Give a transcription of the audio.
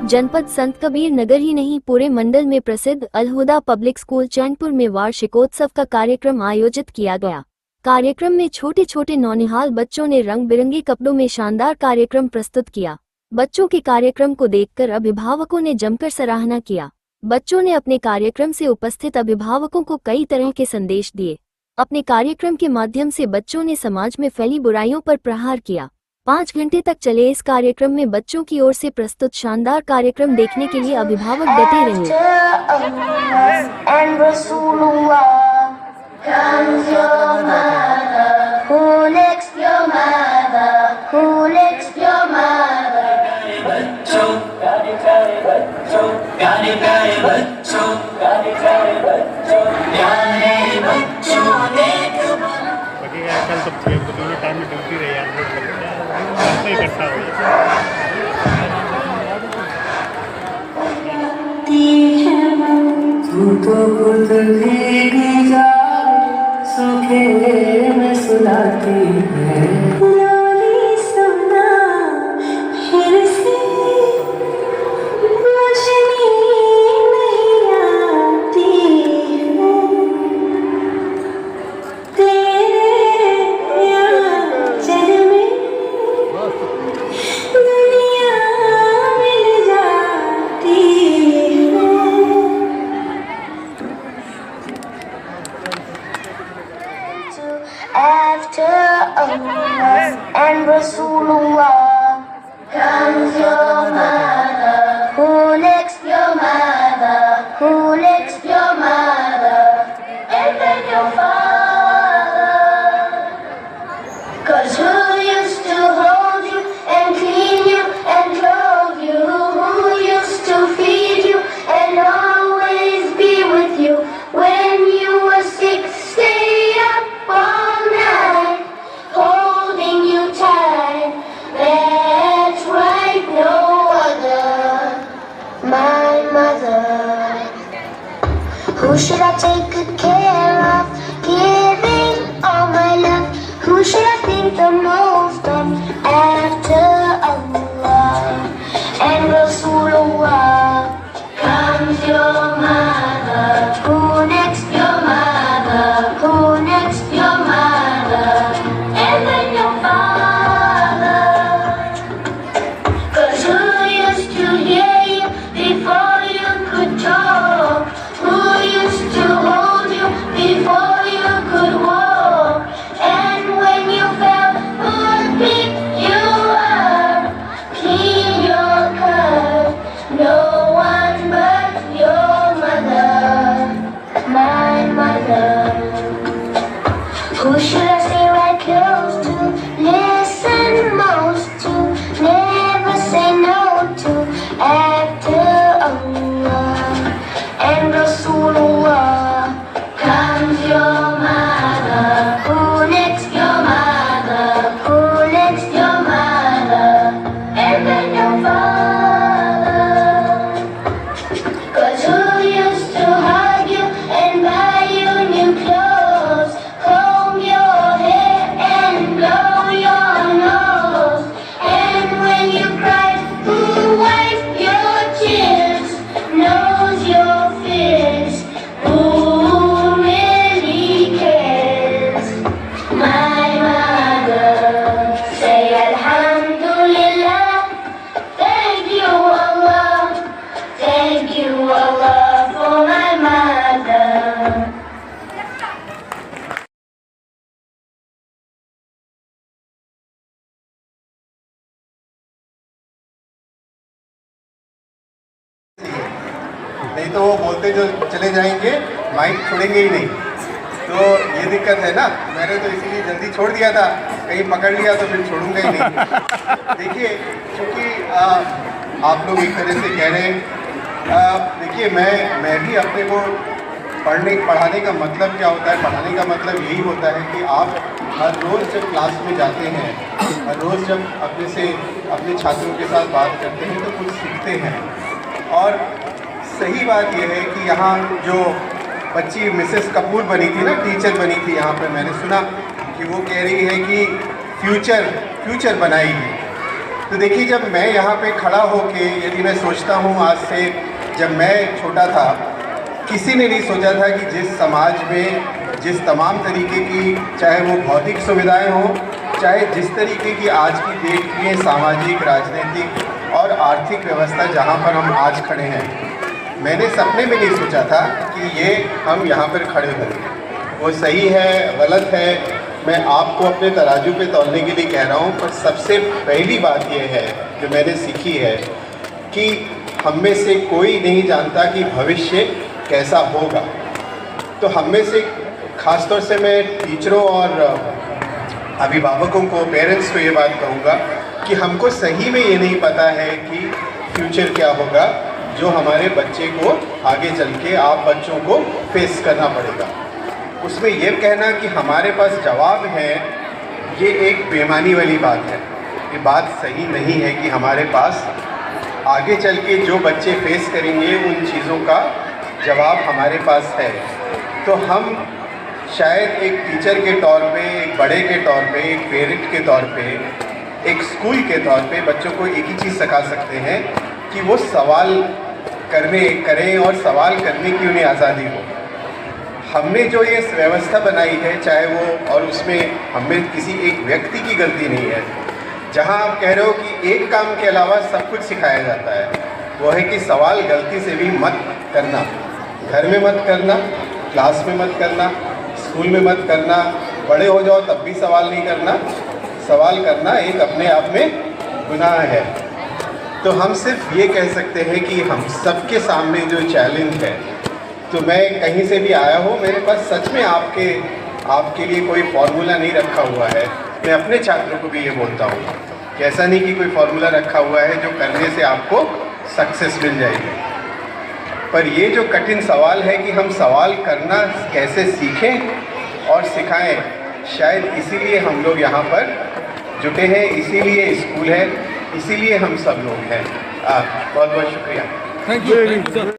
जनपद संत कबीर नगर ही नहीं पूरे मंडल में प्रसिद्ध अलहुदा पब्लिक स्कूल चैनपुर में वार्षिकोत्सव का कार्यक्रम आयोजित किया गया। कार्यक्रम में छोटे छोटे नौनिहाल बच्चों ने रंग बिरंगे कपड़ों में शानदार कार्यक्रम प्रस्तुत किया। बच्चों के कार्यक्रम को देखकर अभिभावकों ने जमकर सराहना किया। बच्चों ने अपने कार्यक्रम से उपस्थित अभिभावकों को कई तरह के संदेश दिए। अपने कार्यक्रम के माध्यम से बच्चों ने समाज में फैली बुराइयों पर प्रहार किया। 5 घंटे तक चले इस कार्यक्रम में बच्चों की ओर से प्रस्तुत शानदार कार्यक्रम देखने के लिए अभिभावक डटे रहे। टाइम में ड्यूटी रही है इकट्ठा हो तू तो खुद भीगी जा सूखे में सुलाती है लोरी सुना फिर से मुझे नींद नहीं आती है तेरे आंचल में दुनिया मिल जाती है। After Allah and Rasulullah comes your mother. Who next? Your mother. Who next? Your mother. And then your father. 'Cause who used to hold you and clean you and clothe you? Who used to feed you and always be with you when you were sick? Stay up all night, holding you tight. That's right, no other. My mother. Who should I take good care of? Giving all my love. Who should I think the most of? After Allah and Rasulullah comes your mother. Who next? Your mother. Who next? Your mother. And then your father. 'Cause who used to hear you before you could talk? Who used to hold you before you could walk? And when you fell, who would pick you up, clean your cut? No one but your mother, my mother. Who should I stay right close to, listen most to, never say no to? After Allah and Rasulullah comes your mother. Who next? Your mother. Who next? Your mother. And then your father. 'Cause who used to hug you and buy you new clothes, comb your hair and blow your nose? And when you cried, who wiped your tears, knows your fears? Who really cares? My mother. Say Alhamdulillah. Thank you Allah. Thank you Allah for my mother. नहीं तो वो बोलते जो चले जाएंगे, mic छोड़ेंगे ही नहीं। तो ये दिक्कत है ना, मैंने तो इसीलिए जल्दी छोड़ दिया था, कहीं पकड़ लिया तो फिर छोड़ूंगा ही नहीं। देखिए, क्योंकि आप लोग एक तरह से कह रहे हैं, देखिए मैं भी अपने को पढ़ाने का मतलब क्या होता है? पढ़ाने का मतलब यही होता है कि आप हर रोज़ जब क्लास में जाते हैं, हर रोज़ जब अपने छात्रों के साथ बात करते हैं तो कुछ सीखते हैं। और सही बात यह है कि यहाँ जो बच्ची मिसेस कपूर बनी थी ना, टीचर बनी थी यहाँ पर, मैंने सुना कि वो कह रही है कि फ्यूचर बनाएगी। तो देखिए, जब मैं यहाँ पे खड़ा होके यदि मैं सोचता हूँ आज से, जब मैं छोटा था, किसी ने नहीं सोचा था कि जिस समाज में जिस तमाम तरीके की, चाहे वो भौतिक सुविधाएं हों, चाहे जिस तरीके की आज की डेट में सामाजिक, राजनीतिक और आर्थिक व्यवस्था जहाँ पर हम आज खड़े हैं, मैंने सपने में नहीं सोचा था कि ये हम यहाँ पर खड़े होंगे। वो सही है, गलत है, मैं आपको अपने तराजू पे तौलने के लिए कह रहा हूँ। पर सबसे पहली बात यह है जो मैंने सीखी है कि हम में से कोई नहीं जानता कि भविष्य कैसा होगा। तो हम में से ख़ास तौर से मैं टीचरों और अभिभावकों को, पेरेंट्स को ये बात कहूँगा कि हमको सही में ये नहीं पता है कि फ्यूचर क्या होगा जो हमारे बच्चे को आगे चल के आप बच्चों को फेस करना पड़ेगा। उसमें ये कहना कि हमारे पास जवाब है, ये एक बेईमानी वाली बात है। ये बात सही नहीं है कि हमारे पास आगे चल के जो बच्चे फेस करेंगे उन चीज़ों का जवाब हमारे पास है। तो हम शायद एक टीचर के तौर पे, एक बड़े के तौर पे, एक पेरेंट के तौर पे, एक स्कूल के तौर पे बच्चों को एक ही चीज़ सिखा सकते हैं कि वो सवाल करें और सवाल करने की उन्हें आज़ादी हो। हमने जो ये व्यवस्था बनाई है, चाहे वो, और उसमें हमें किसी एक व्यक्ति की गलती नहीं है। जहां आप कह रहे हो कि एक काम के अलावा सब कुछ सिखाया जाता है, वो है कि सवाल गलती से भी मत करना। घर में मत करना, क्लास में मत करना, स्कूल में मत करना, बड़े हो जाओ तब भी सवाल नहीं करना। सवाल करना एक अपने आप में गुनाह है। तो हम सिर्फ ये कह सकते हैं कि हम सबके सामने जो चैलेंज है, तो मैं कहीं से भी आया हूँ, मेरे पास सच में आपके लिए कोई फार्मूला नहीं रखा हुआ है। मैं अपने छात्रों को भी ये बोलता हूँ कि ऐसा नहीं कि कोई फार्मूला रखा हुआ है जो करने से आपको सक्सेस मिल जाएगी। पर ये जो कठिन सवाल है कि हम सवाल करना कैसे सीखें और सिखाएं, शायद इसीलिए हम लोग यहाँ पर जुटे हैं, इसीलिए स्कूल है, इसीलिए हम सब लोग हैं। बहुत बहुत शुक्रिया। Thank you.